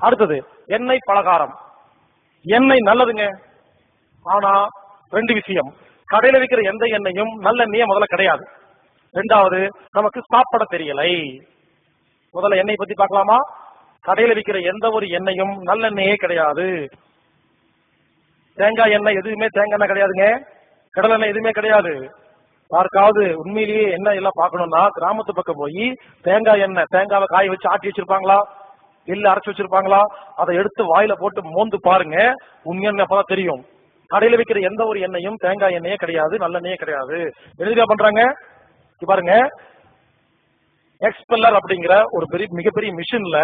அடுத்தது எண்ணெய் பலகாரம். எண்ணெய் நல்லதுங்க, ஆனா ரெண்டு விஷயம், கடையில விற்கிற எந்த எண்ணெயும் நல்ல எண்ணெயே முதல்ல கிடையாது. ரெண்டாவது, நமக்கு சாப்பிட தெரியலை. முதல்ல எண்ணெய் பத்தி பார்க்கலாமா? கடையில விற்கிற எந்த ஒரு எண்ணெயும் நல்ல எண்ணெயே கிடையாது. தேங்காய் எண்ணெய் எதுவுமே தேங்காய் எண்ணெய் கிடையாதுங்க, கடலை எண்ணெய் எதுவுமே கிடையாது. யாருக்காவது உண்மையிலேயே எண்ணெய் எல்லாம் பார்க்கணும்னா கிராமத்து பக்கம் போய் தேங்காய் எண்ணெய், தேங்காவை காய வச்சு ஆட்டி வச்சிருப்பாங்களா, இல்ல அரைச்சு வச்சிருப்பாங்களா, அதை எடுத்து வாயில போட்டு மோந்து பாருங்க, உண்மையான அப்பதான் தெரியும். கடையில விற்கிற எந்த ஒரு எண்ணெயும் தேங்காய் எண்ணெயே கிடையாது, நல்லெண்ணெயே கிடையாது. எதுக்கா பண்றாங்க பாருங்க, எக்ஸ்பெல்லர் அப்படிங்கிற ஒரு மிகப்பெரிய மிஷின்ல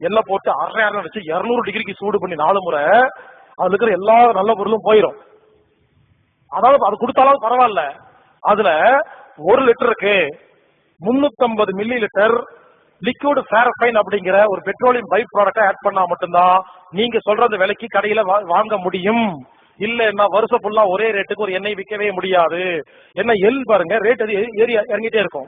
எல்லாம் போட்டு அரை வச்சு 200 டிகிரிக்கு சூடு பண்ணி 4 முறை அதுல இருக்கிற எல்லா நல்ல பொருளும் போயிடும். அதாவது அது கொடுத்தாலும் பரவாயில்ல, அதுல 1 லிட்டருக்கு 350 மில்லி லிட்டர் லிக்விட் பாரஃபைன் அப்படிங்கிற ஒரு பெட்ரோலியம் பை ப்ராடக்டா ஆட் பண்ணா மட்டும்தான் நீங்க சொல்ற அந்த விலைக்கு கடையில வாங்க முடியும். இல்லன்னா வருஷம் ஃபுல்லா ஒரே ரேட்டுக்கு ஒரு எண்ணெய் விற்கவே முடியாது. என்ன எல் பாருங்க, ரேட் ஏறி இறங்கிட்டே இருக்கும்,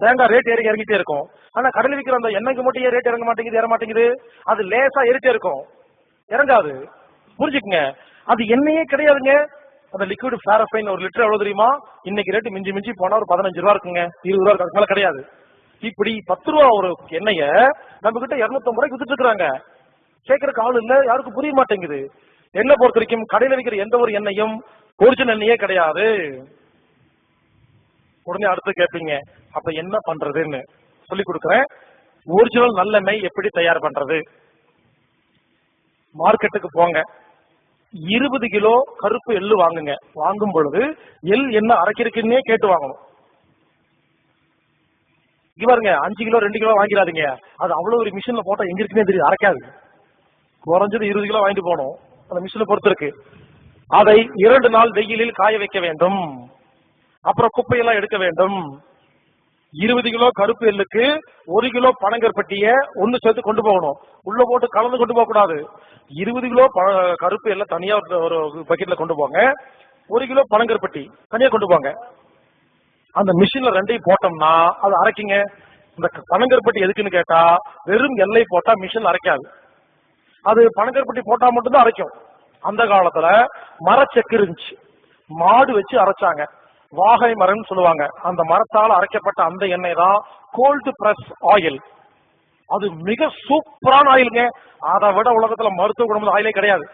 தேங்காய் ரேட் ஏறி இறங்கிட்டே இருக்கும். ஆனா கடையில் விற்கிற அந்த எண்ணெய்க்கு மட்டும் ரேட் இறங்க மாட்டேங்குது, ஏற மாட்டேங்குது. அது லேசா ஏறிட்டே இருக்கும், இறங்காது. புரிஞ்சுக்குங்க, அது எண்ணெயே கிடையாதுங்க. அந்த லிக்விட் பாரஃபைன் 1 லிட்டர் எவ்வளவு தெரியுமா? இன்னைக்கு ரேட்டு மிஞ்சி மிஞ்சி போனா ஒரு 15 ரூபா இருக்குங்க, 20 ரூபா அதுக்கு மேல கிடையாது. இப்படி 10 ரூபா ஒரு எண்ணெய நம்ம கிட்ட 250 ரூபாய்க்கு வித்துட்டு இருக்காங்க. கேட்கறக்கு ஆள் இல்ல, யாருக்கும் புரிய மாட்டேங்குது. எண்ணெய் பொறுத்த வரைக்கும் கடையில விற்கிற எந்த ஒரு எண்ணெயும் ஒரிஜினல் எண்ணெயே கிடையாது. உடனே அடுத்து கேட்பீங்க, அப்ப என்ன பண்றதுன்னு சொல்லி கொடுக்குறேன். ஒரிஜினல் நல்லெண்ணெய் எப்படி தயார் பண்றது? மார்க்கெட்டுக்கு போங்க, 20 கிலோ கருப்பு எள்ளு வாங்குங்க. வாங்கும் பொழுது எள் என்ன அரைக்கிறதுக்குன்னே கேட்டு வாங்கணும். பாருங்க, 5 கிலோ 2 கிலோ வாங்கிடாதீங்க, அது அவ்வளவு ஒரு மிஷின்ல போட்டா எங்க இருக்குன்னே தெரியுது, அரைக்காது. குறைஞ்சது 20 கிலோ வாங்கிட்டு போகணும், அந்த மிஷினை பொறுத்து இருக்கு. அதை 2 நாள் வெயிலில் காய வைக்க வேண்டும். அப்புறம் குப்பையெல்லாம் எடுக்க வேண்டும். 20 கிலோ கருப்பு எள்ளுக்கு 1 கிலோ பனங்கற்பட்டிய ஒன்னு சேர்த்து கொண்டு போகணும், உள்ள போட்டு கலந்து கொண்டு போக கூடாது. 20 கிலோ கருப்பு எல்லாம் தனியா ஒரு பக்கெட்ல கொண்டு போங்க, 1 கிலோ பனங்கற்பட்டி தனியா கொண்டு போங்க. அந்த மிஷின்ல 2ஐயும் போட்டோம்னா அது அரைக்குங்க. இந்த பனங்கற்பட்டி எதுக்குன்னு கேட்டா, வெறும் எல்லை போட்டா மிஷின் அரைக்காது, அது பனங்கற்பட்டி போட்டா மட்டும்தான் அரைக்கும். அந்த காலத்துல மரச்செக்கு இருந்துச்சு, மாடு வச்சு அரைச்சாங்க, வாகை மரம் சொல்லுவாங்க. அந்த மரத்தால் அரைக்கப்பட்ட அந்த எண்ணெய் தான் கோல்டு பிரஸ் ஆயில். அது மிக சூப்பரான ஆயிலுங்க, அதை விட உலகத்துல மருத்துவ குணம் ஆயிலே கிடையாது.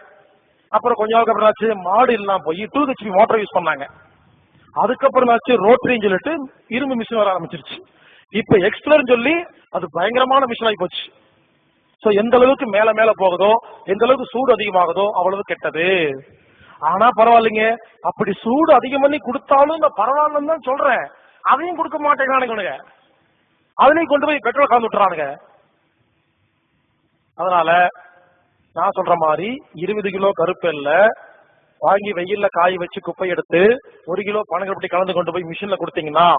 அப்புறம் கொஞ்ச நாளுக்கு அப்புறம் ஆச்சு, மாடு எல்லாம் போய் 2 HP மோட்டர் யூஸ் பண்ணாங்க. அதுக்கப்புறம் ஆச்சு ரோட்டரின்னு சொல்லிட்டு இரும்பு மிஷின் வர ஆரம்பிச்சிருச்சு. இப்ப எக்ஸ்பிளர் சொல்லி அது பயங்கரமான மிஷின் ஆகி போச்சு. சோ எந்த அளவுக்கு மேல மேல போகுதோ, எந்த அளவுக்கு சூடு அதிகமாகுதோ அவ்வளவு கெட்டது. ஆனா பரவாயில்லைங்க, அப்படி சூடு அதிகம் பண்ணி கொடுத்தாலும் நான் பரவாயில்லன்னு தான் சொல்றேன், அதையும் கொடுக்க மாட்டேங்கிறானுங்க, அதுலயும் கொண்டு போய் பெட்ரோல் கலந்து விட்டுறானுங்க. அதனால நான் சொல்ற மாதிரி 20 கிலோ கருப்பு எல்ல வாங்கி வெயில்ல காய வச்சு குப்பை எடுத்து 1 கிலோ பனங்கற்பட்டி கலந்து கொண்டு போய் மிஷின்ல கொடுத்தீங்கன்னா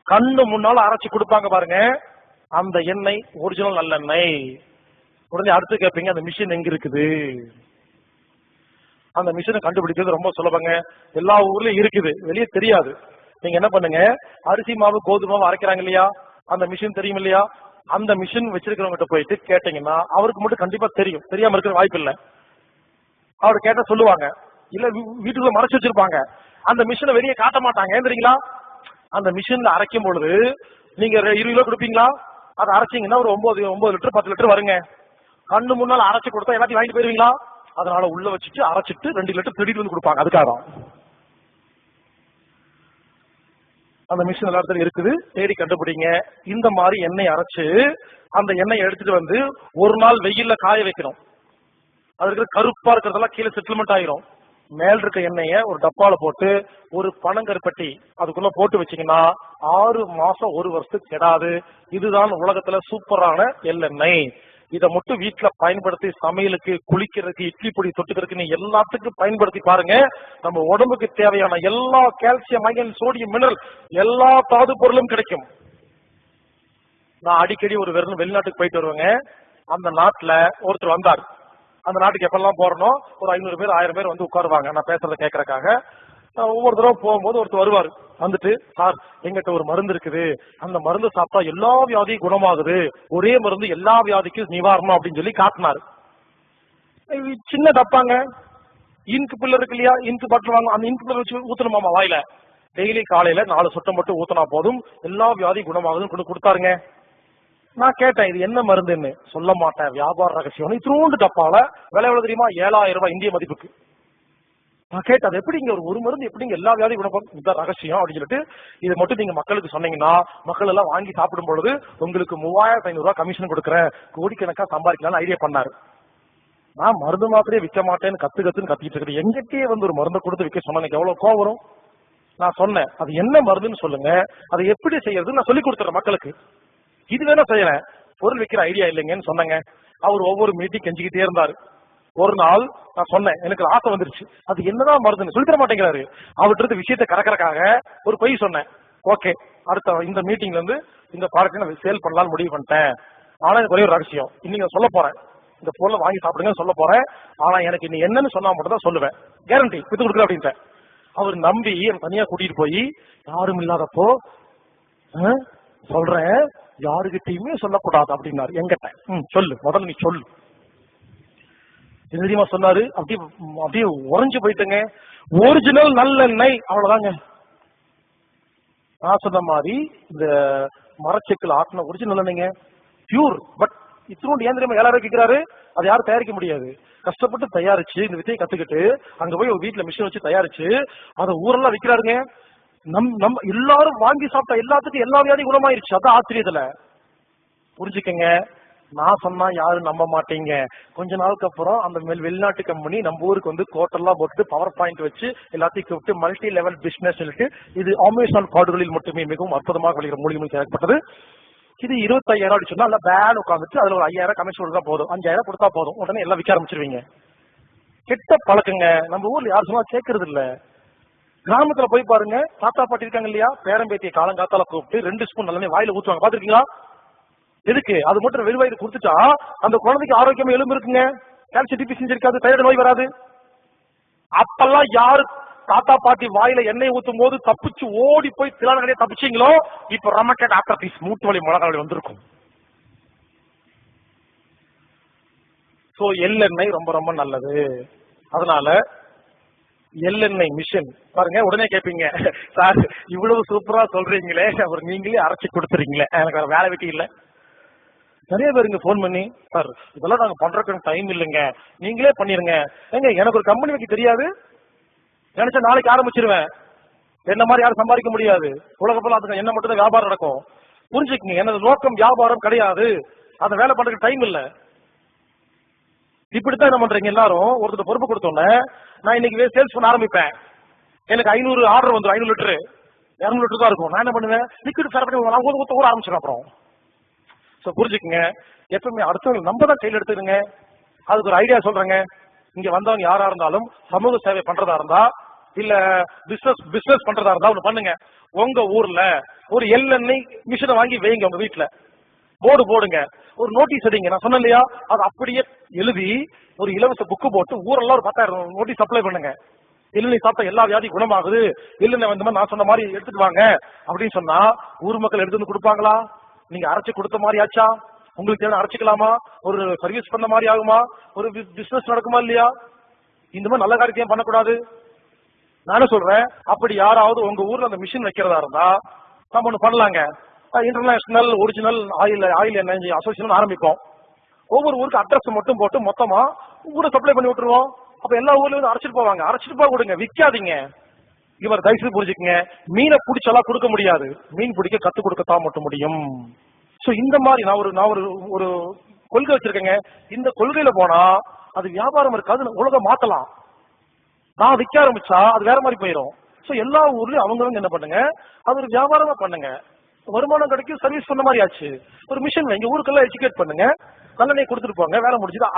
கண்ணு முன்னால அரைச்சு கொடுப்பாங்க பாருங்க, அந்த எண்ணெய் ஒரிஜினல் நல்லெண்ணெய். உடனே அடுத்து கேட்பீங்க, அந்த மிஷின் எங்க இருக்குது? அந்த மிஷினை கண்டுபிடிக்கிறது ரொம்ப சுலபங்க, எல்லா ஊர்லயும் இருக்குது, வெளியே தெரியாது. நீங்க என்ன பண்ணுங்க, அரிசி மாவு கோதுமை மாவு அரைக்கிறாங்க இல்லையா, அந்த மிஷின் தெரியும் இல்லையா, அந்த மிஷின் வச்சிருக்கிறவங்க போயிட்டு கேட்டீங்கன்னா அவருக்கு மட்டும் கண்டிப்பா தெரியும், தெரியாம இருக்கிற வாய்ப்பு இல்லை. அவர் கேட்ட சொல்லுவாங்க, இல்ல வீட்டுக்குள்ள மறைச்சு வச்சிருப்பாங்க, அந்த மிஷினை வெளியே காட்ட மாட்டாங்க. ஏன் தெரியுங்களா? அந்த மிஷின்ல அரைக்கும் பொழுது நீங்க 20 கிலோ கொடுப்பீங்களா, அதை அரைச்சிங்கன்னா ஒரு 9 லிட்டர் 10 லிட்டர் வருங்க. கண்ணு முன்னால அரைச்சு கொடுத்தா எல்லாத்தையும் வாங்கிட்டு போயிருவீங்களா? அதனால உள்ள வச்சுட்டு அரைச்சிட்டு 2 லிட்டர் திடீர்னு வந்து கொடுப்பாங்க. அதுக்காக அந்த மிஷின் எல்லா இடத்துல இருக்குது, தேடி கண்டுபிடிங்க. இந்த மாதிரி எண்ணெய் அரைச்சு அந்த எண்ணெய் எடுத்துட்டு வந்து 1 நாள் வெயில்ல காய வைக்கணும். அதுக்கு கருப்பா இருக்கிறதெல்லாம் கீழே செட்டில்மெண்ட் ஆயிரும். மேல் இருக்க எண்ணெய ஒரு டப்பால போட்டு ஒரு பனங்கருப்பட்டி அதுக்குள்ள போட்டு வச்சீங்கன்னா 6 மாசம் 1 வருஷத்துக்கு கெடாது. இதுதான் உலகத்துல சூப்பரான எள்ளெண்ணெய். இதை மட்டும் வீட்டுல பயன்படுத்தி சமையலுக்கு, குளிக்கிறதுக்கு, இட்லி பொடி தொட்டுக்கிறதுக்கு எல்லாத்துக்கும் பயன்படுத்தி பாருங்க. நம்ம உடம்புக்கு தேவையான எல்லா கால்சியம், அயன், சோடியம், மினரல் எல்லா தாது பொருளும் கிடைக்கும். நான் அடிக்கடி ஒரு வெளிநாட்டுக்கு போயிட்டு வருவேங்க. அந்த நாட்டுல ஒருத்தர் வந்தார். அந்த நாட்டுக்கு எப்பெல்லாம் போறணும் ஒரு 500 பேர் 1000 பேர் வந்து உட்காருவாங்க நான் பேசுறத கேட்கறதுக்காக. ஒவ்வொரு தடவை போகும்போது ஒருத்தர் வருவார், வந்துட்டு, சார் எங்கிட்ட ஒரு மருந்து இருக்குது, அந்த மருந்து சாப்பிட்டா எல்லா வியாதியும் குணமாகுது, ஒரே மருந்து எல்லா வியாதிக்கும் நிவாரணம் அப்படின்னு சொல்லி காட்டினாரு. சின்ன டப்பாங்க, இன்கு பில்லர் இருக்கு இல்லையா, இன்கு பாட்டில் வாங்க, அந்த இன்கு பில்லர் வச்சு ஊத்தணுமாமா வாயில. டெய்லி காலையில 4 சொட்டை மட்டும் ஊத்தினா போதும், எல்லா வியாதியும் குணமாகுதுன்னு கொடுத்தாருங்க. நான் கேட்டேன், இது என்ன மருந்துன்னு. சொல்ல மாட்டேன், வியாபார ரகசியம். இத்தினூண்டு டப்பால விலை எவ்வளவு தெரியுமா? 7000 ரூபாய் இந்திய மதிப்புக்கு. நான் கேட்டேன், அது எப்படிங்க ஒரு மருந்து எப்படிங்க எல்லா வியாதியும் குணமாகும்? இதுதான் ரகசியம் அப்படின்னு சொல்லிட்டு, இதை மட்டும் நீங்க மக்களுக்கு சொன்னீங்கன்னா மக்கள் எல்லாம் வாங்கி சாப்பிடும் பொழுது உங்களுக்கு 3500 ரூபாய் கமிஷன் கொடுக்குறேன், கோடிக்கணக்கா சம்பாதிக்கலாம்னு ஐடியா பண்ணாரு. நான் மருந்து மாத்திரையே விற்க மாட்டேன்னு கத்துன்னு கத்திட்டு இருக்கேன். எங்கிட்டே ஒரு மருந்தை கொடுத்து விற்க சொன்ன எவ்வளவு கோவம் வரும்? நான் சொன்னேன், அது என்ன மருந்துன்னு சொல்லுங்க, அதை எப்படி செய்யறது நான் சொல்லி கொடுத்துறேன் மக்களுக்கு. இது வேணா செய்யறேன், பொருள் விற்கிற ஐடியா இல்லைங்கன்னு சொன்னேங்க. அவர் ஒவ்வொரு மீட்டிங் கெஞ்சிக்கிட்டே இருந்தாரு. ஒரு நாள் நான் சொன்னேன், எனக்கு ஆசை வந்துருச்சு, அது என்னதான் மருந்துன்னு சொல்லி தர மாட்டேங்கிறாரு. அவர்கிட்ட இருந்து விஷயத்தை கறக்கறக்காக ஒரு பொய் சொன்னேன். ஓகே, அடுத்த இந்த மீட்டிங்ல இருந்து இந்த ப்ராடக்ட் நான் சேல் பண்ணலாம்னு முடிவு பண்ணிட்டேன். ஆனா எனக்கு ஒரே ஒரு ரகசியம், இன்னைக்கு நான் சொல்ல போறேன், இந்த பொருளை வாங்கி சாப்பிடுங்க சொல்ல போறேன். ஆனா எனக்கு நீ என்னன்னு சொன்னா மட்டும் தான் சொல்லுவேன், கேரண்டி வித்து கொடுக்குற அப்படின்ட்டு. அவர் நம்பி தனியா கூட்டிட்டு போய், யாரும் இல்லாதப்போ சொல்றேன், யாருகிட்டயுமே சொல்லக்கூடாது அப்படின்னாரு எங்கிட்ட. சொல்லு, முதல்ல நீ சொல்லு. தெரியுமா சொன்னாரு. அப்படியே அப்படியே உறைஞ்சு போயிட்டுங்க. ஒரிஜினல் நல்லெண்ணெய், அவ்வளவுதாங்க. நான் சொன்ன மாதிரி இந்த மரச்செக்கில் ஆட்டின ஒரிஜினல் நல்லெண்ணெய்ங்க, பியூர். பட் இத்தனோண்டு ஏன் தெரியுமா 7000 கேட்கிறாரு? அது யாரும் தயாரிக்க முடியாது. கஷ்டப்பட்டு தயாரிச்சு இந்த வித்தையை கத்துக்கிட்டு அங்க போய் ஒரு வீட்டுல மிஷின் வச்சு தயாரிச்சு அதை ஊரெல்லாம் விற்கிறாருங்க. நம்ம எல்லாரும் வாங்கி சாப்பிட்டா எல்லாத்துக்கும் எல்லா வியாதியும் குணமாயிருச்சு. அதான் ஆச்சரியத்துல. புரிஞ்சுக்கங்க, நான் சொன்னா யாரும் நம்ப மாட்டீங்க. கொஞ்ச நாளுக்கு அப்புறம் அந்த வெளிநாட்டு கம்பெனி நம்ம ஊருக்கு வந்து கோட்டெல்லாம் போட்டு பவர் பாயிண்ட் வச்சு எல்லாத்தையும் கூப்பிட்டு மல்டி லெவல் பிசினஸ் சொல்லிட்டு, இது அமேசான் காடுகளில் மட்டுமே மிகவும் அற்புதமாக வழிகிற மூலிகை ஏற்பட்டது. இது 25,000 சொன்னா இல்ல பேன் உட்காந்துட்டு அதுல ஒரு 5000 கமிஷன் கொடுத்தா போதும், 5000 கொடுத்தா போதும், உடனே எல்லாம் விற்க ஆரம்பிச்சிருவீங்க. கெட்ட பழக்கங்க. நம்ம ஊர்ல யாரும் சொன்னா கேட்கறது இல்ல. கிராமத்துல போய் பாருங்க, தாத்தா பாட்டி இருக்காங்க இல்லையா, பேரம்பேத்திய காலங்காத்தால கூப்பிட்டு 2 ஸ்பூன் நல்லெண்ணெய் வாயில ஊத்துவாங்க, பாத்துருக்கீங்களா? எதுக்கு? அது மட்டும் வெறும் வயிறு கொடுத்துட்டா அந்த குழந்தைக்கு ஆரோக்கியமா எலும்பு இருக்குங்க, கால்சியம் டிபிஷியன்சி இருக்காது, தைராய்டு நோய் வராது. அப்பெல்லாம் யாரு தாத்தா பாட்டி வாயில எண்ணெய் ஊத்தும் போது தப்பிச்சு ஓடி போய் திலானே தப்பிச்சீங்களோ, இப்ப ரமக்கெட் ஆர்த்தரைட்டிஸ், மூட்டு வலி, முழங்கால் வலி வந்திருக்கும். சோ எள்ளெண்ணெய் ரொம்ப ரொம்ப நல்லது. அதனால எள்ளெண்ணெய் மிஷின் பாருங்க. உடனே கேட்பீங்க, சார் இவ்வளவு சூப்பரா சொல்றீங்களே, அப்புறம் நீங்களே அரைச்சி கொடுத்துறீங்களே, எனக்கு வேற வேலை வெட்டி இல்லை. நிறைய பேருங்க போன் பண்ணி, சார் இதெல்லாம் நாங்க பண்றதுக்கு டைம் இல்லைங்க, நீங்களே பண்ணிருங்க. ஏங்க எனக்கு ஒரு கம்பெனி வைக்க தெரியாது, நினைச்சா நாளைக்கு ஆரம்பிச்சிருவேன். என்ன மாதிரி யாரும் சம்பாதிக்க முடியாது. உலகத்துல அதுக்கு என்ன மட்டும் தான் வியாபாரம் நடக்கும். புரிஞ்சுக்கங்க, எனது நோக்கம் வியாபாரம் கிடையாது, அந்த வேலை பண்றதுக்கு டைம் இல்ல. இப்படித்தான் என்ன பண்றீங்க எல்லாரும். ஒருத்தர் பொறுப்பு கொடுத்தோன்னே நான் இன்னைக்கு சேல்ஸ் பண்ண ஆரம்பிப்பேன், எனக்கு 500 ஆர்டர் வந்துடும், 500 லிட்டரு 200 லிட்டர் தான் இருக்கும். நான் என்ன பண்ணுவேன், லிக்விட் ஃபேர் பண்ணி ஊத்த ஆரம்பிச்சிடும். அப்புறம் புரிஞ்சுக்குங்க, எப்பவுமே அடுத்தவங்க நம்ம தான் கையில் எடுத்துருங்க. அதுக்கு ஒரு ஐடியா சொல்றேங்க. இங்க வந்தவங்க யாரா இருந்தாலும் சமூக சேவை பண்றதா இருந்தா இல்ல பிசினஸ் பண்றதா இருந்தா ஒண்ணு பண்ணுங்க. உங்க ஊர்ல ஒரு எள்ளெண்ணெய் மிஷினை வாங்கி வைங்க, உங்க வீட்டுல போர்டு போடுங்க, ஒரு நோட்டீஸ் அடிங்க. நான் சொன்னேன் இல்லையா, அது அப்படியே எழுதி ஒரு இலவச புக்கு போட்டு ஊரெல்லாம் ஒரு 10,000 நோட்டீஸ் அப்ளை பண்ணுங்க. எள்ளெண்ணெய் சாப்பிட்டா எல்லா வியாதி குணமாகுது, எள்ளெண்ணெய் வந்து நான் சொன்ன மாதிரி எடுத்துட்டு வாங்க அப்படின்னு சொன்னா ஊர் மக்கள் எடுத்து வந்து கொடுப்பாங்களா? நீங்க அரைச்சு கொடுத்த மாதிரி ஆச்சா? உங்களுக்கு தேவை அரைச்சிக்கலாமா? ஒரு சர்வீஸ் பண்ண மாதிரி ஆகுமா? ஒரு பிசினஸ் நடக்குமா இல்லையா? இந்த மாதிரி நல்ல காரியத்தையும் பண்ணக்கூடாது. நானும் சொல்றேன், அப்படி யாராவது உங்க ஊர்ல அந்த மிஷின் வைக்கிறதா இருந்தா நம்ம ஒண்ணு பண்ணலாங்க. இன்டர்நேஷனல் ஒரிஜினல் ஆயில் எண்ணெய் அசோசியேஷன் ஆரம்பிப்போம். ஒவ்வொரு ஊருக்கு அட்ரஸ் மட்டும் போட்டு மொத்தமா ஊரை சப்ளை பண்ணி விட்டுருவோம். அப்ப எல்லா ஊர்லயும் வந்து அரைச்சிட்டு போவாங்க. அரைச்சிட்டு போக கொடுங்க, விற்காதீங்க. இவர் தயவுசெய்து புரிஞ்சுக்குங்க, மீனை பிடிச்செல்லாம் கொடுக்க முடியாது, மீன் பிடிக்க கத்து கொடுக்கத்தான் மட்டும் முடியும். சோ இந்த மாதிரி நான் ஒரு கொள்கை வச்சிருக்கேங்க. இந்த கொள்கையில போனா அது வியாபாரம் இருக்காது, உலகம் மாத்தலாம். நான் விற்க ஆரம்பிச்சா அது வேற மாதிரி போயிடும். சோ எல்லா ஊர்லயும் அவங்க என்ன பண்ணுங்க, அது ஒரு வியாபாரமா பண்ணுங்க, வருமானம் கிடைக்கும், சர்வீஸ் பண்ண மாதிரி ஆச்சு. ஒரு மிஷின் வைங்க, ஊருக்கெல்லாம் எஜுகேட் பண்ணுங்க, நல்லெண்ணெய் கொடுத்துட்டு போங்க, வேலை முடிச்சுது.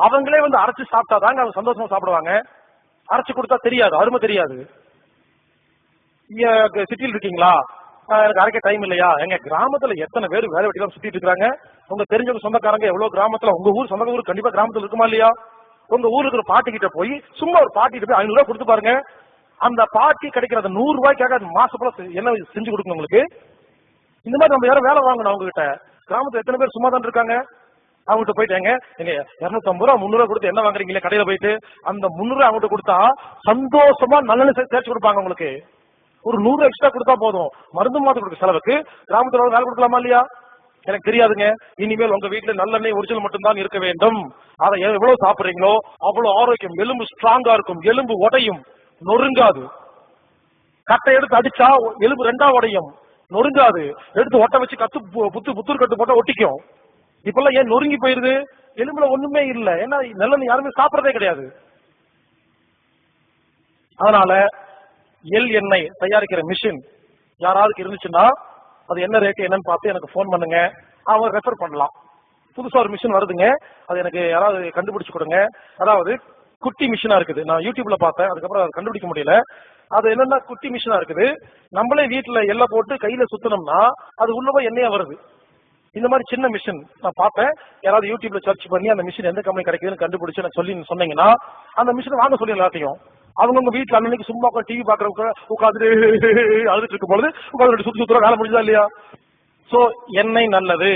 அவங்களே வந்து அரைச்சு சாப்பிட்டாதாங்க அவங்க சந்தோஷமா சாப்பிடுவாங்க. அரைச்சு கொடுத்தா தெரியாது, அருமை தெரியாது. சிட்டியில் இருக்கீங்களா, எனக்கு அரைக்க டைம் இல்லையா? எங்க கிராமத்துல எத்தனை பேர் வேலை வெட்டிலாம் சுத்திட்டு இருக்காங்க. உங்க தெரிஞ்சவங்க சொந்தக்காரங்க எவ்வளவு கிராமத்துல, உங்க ஊர் சொந்த ஊர் கண்டிப்பா கிராமத்துல இருக்குமா இல்லையா? உங்க ஊருக்கு ஒரு பாட்டி கிட்ட போய் சும்மா ஒரு பாட்டி கிட்ட போய் 500 ரூபாய் கொடுத்து பாருங்க, அந்த பாட்டி கிடைக்கிற அந்த 100 ரூபாய்க்காக மாசப்பட என்ன செஞ்சு கொடுக்கணும் உங்களுக்கு? இந்த மாதிரி நம்ம யாரும் வேலை வாங்கணும் அவங்க கிட்ட. கிராமத்துல எத்தனை பேர் சும்மா தான் இருக்காங்க? அவங்ககிட்ட போயிட்டாங்க, நீங்க 250 ரூபா 300 ரூபா கொடுத்து என்ன வாங்குறீங்களே கடையில போயிட்டு, அந்த 300 ரூபாய் அவங்ககிட்ட கொடுத்தா சந்தோஷமா நல்லெண்ணெய் தேய்ச்சி கொடுப்பாங்க உங்களுக்கு. ஒரு 100 எக்ஸ்ட்ரா கொடுத்தா போதும். மருந்து மாத்து கொடுக்க செலவுக்கு கிராமத்துல வேலை கொடுக்கலாமா இல்லையா? எனக்கு தெரியாதுங்க. இனிமேல் உங்க வீட்டுல நல்லெண்ணெய் ஒரிஜினல் மட்டும்தான் இருக்க வேண்டும். அதை எவ்வளவு சாப்பிடுறீங்களோ அவ்வளவு ஆரோக்கியம். எலும்பு ஸ்ட்ராங்கா இருக்கும், எலும்பு உடையும், நொறுங்காது. கட்டை எடுத்து அடிச்சா எலும்பு 2ஆ உடையும், நொறுங்காது. எடுத்து ஒட்ட வச்சு புத்தூர் கட்டு போட்டா ஒட்டிக்கும். இப்பெல்லாம் ஏன் நொறுங்கி போயிருது? எலும்புல ஒண்ணுமே இல்ல. ஏன்னா நல்லெண்ணெய் யாருமே சாப்பிடறதே கிடையாது. அதனால எள் எண்ணெய் தயாரிக்கிற மிஷின் யாராவது இருந்துச்சுன்னா அது என்ன ரேட் என்னன்னு பார்த்து எனக்கு போன் பண்ணுங்க, அவங்க ரெஃபர் பண்ணலாம். புதுசா ஒரு மிஷின் வருதுங்க, அது எனக்கு யாராவது கண்டுபிடிச்சு கொடுங்க. அதாவது குட்டி மிஷினா இருக்குது, நான் யூடியூப்ல பார்த்தேன், அதுக்கப்புறம் அதை கண்டுபிடிக்க முடியல. அது என்னன்னா குட்டி மிஷினா இருக்குது, நம்மளே வீட்டுல எண்ணெய் போட்டு கையில சுத்தணும்னா அது உள்ள போய் எண்ணெயா வருது. இந்த மாதிரி சின்ன மிஷின் நான் பார்த்தேன். யாராவது யூடியூப்ல சர்ச் பண்ணி அந்த மிஷின் எந்த கம்பெனி கிடைக்குதுன்னு கண்டுபிடிச்சு எனக்கு சொல்லி சொன்னீங்கன்னா அந்த மிஷின் வாங்க சொல்லி எல்லாத்தையும். அவங்கவுங்க வீட்டுல அன்னைக்கு சும்மா டிவி பாக்குறவங்க உட்காந்து அழுதுட்டு இருக்கும் பொழுது உட்காந்து சுத்தி சுத்துற வேலை முடிஞ்சதா இல்லையா? சோ எண்ணெய் நல்லது.